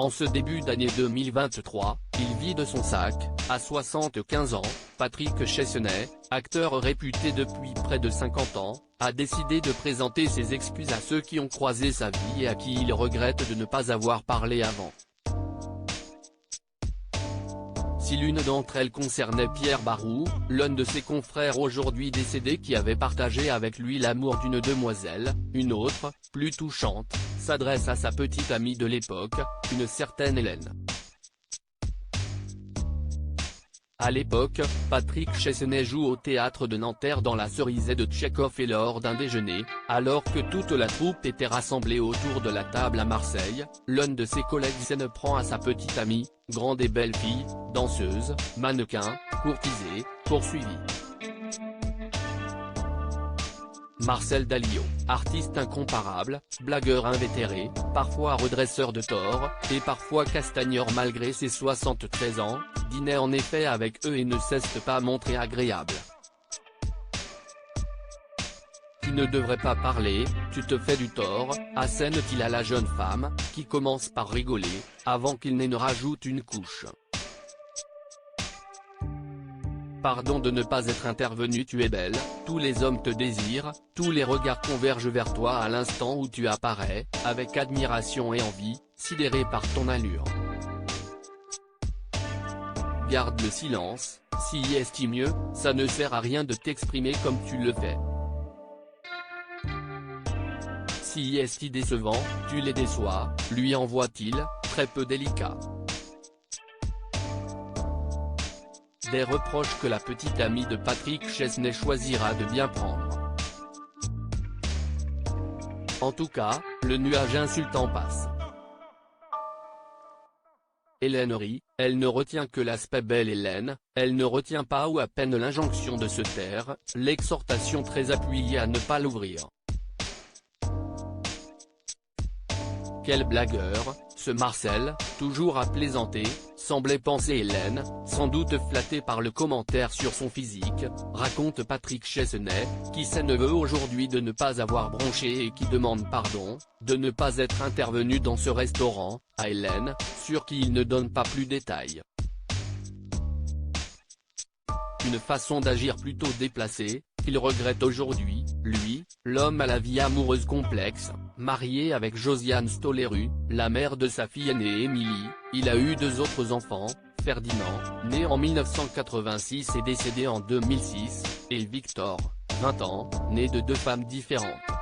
En ce début d'année 2023, il vide son sac. À 75 ans, Patrick Chesney, acteur réputé depuis près de 50 ans, a décidé de présenter ses excuses à ceux qui ont croisé sa vie et à qui il regrette de ne pas avoir parlé avant. Si l'une d'entre elles concernait Pierre Barou, l'un de ses confrères aujourd'hui décédé qui avait partagé avec lui l'amour d'une demoiselle, une autre, plus touchante, s'adresse à sa petite amie de l'époque, une certaine Hélène. À l'époque, Patrick Chesney joue au théâtre de Nanterre dans La Cerisée de Tchekhov et lors d'un déjeuner, alors que toute la troupe était rassemblée autour de la table à Marseille, l'un de ses collègues s'en prend à sa petite amie, grande et belle fille, danseuse, mannequin, courtisée, poursuivie. Marcel Dalio, artiste incomparable, blagueur invétéré, parfois redresseur de tort, et parfois castagneur malgré ses 73 ans, dînait en effet avec eux et ne cesse pas montrer agréable. Tu ne devrais pas parler, tu te fais du tort, assène-t-il à la jeune femme, qui commence par rigoler, avant qu'il ne rajoute une couche. Pardon de ne pas être intervenu, tu es belle, tous les hommes te désirent, tous les regards convergent vers toi à l'instant où tu apparais, avec admiration et envie, sidéré par ton allure. Garde le silence, si est mieux, ça ne sert à rien de t'exprimer comme tu le fais. Si est décevant, tu les déçois, lui envoie-t-il, très peu délicat. Des reproches que la petite amie de Patrick Chesney choisira de bien prendre. En tout cas, le nuage insultant passe. Hélène rit, elle ne retient que l'aspect belle Hélène, elle ne retient pas ou à peine l'injonction de se taire, l'exhortation très appuyée à ne pas l'ouvrir. Quel blagueur, ce Marcel, toujours à plaisanter, semblait penser Hélène, sans doute flattée par le commentaire sur son physique, raconte Patrick Chesney, qui s'en veut aujourd'hui de ne pas avoir bronché et qui demande pardon, de ne pas être intervenu dans ce restaurant, à Hélène, sur qui il ne donne pas plus détails. Une façon d'agir plutôt déplacée, qu'il regrette aujourd'hui, lui, l'homme à la vie amoureuse complexe, marié avec Josiane Stoleru, la mère de sa fille aînée Émilie, il a eu 2 autres enfants, Ferdinand, né en 1986 et décédé en 2006, et Victor, 20 ans, né de 2 femmes différentes.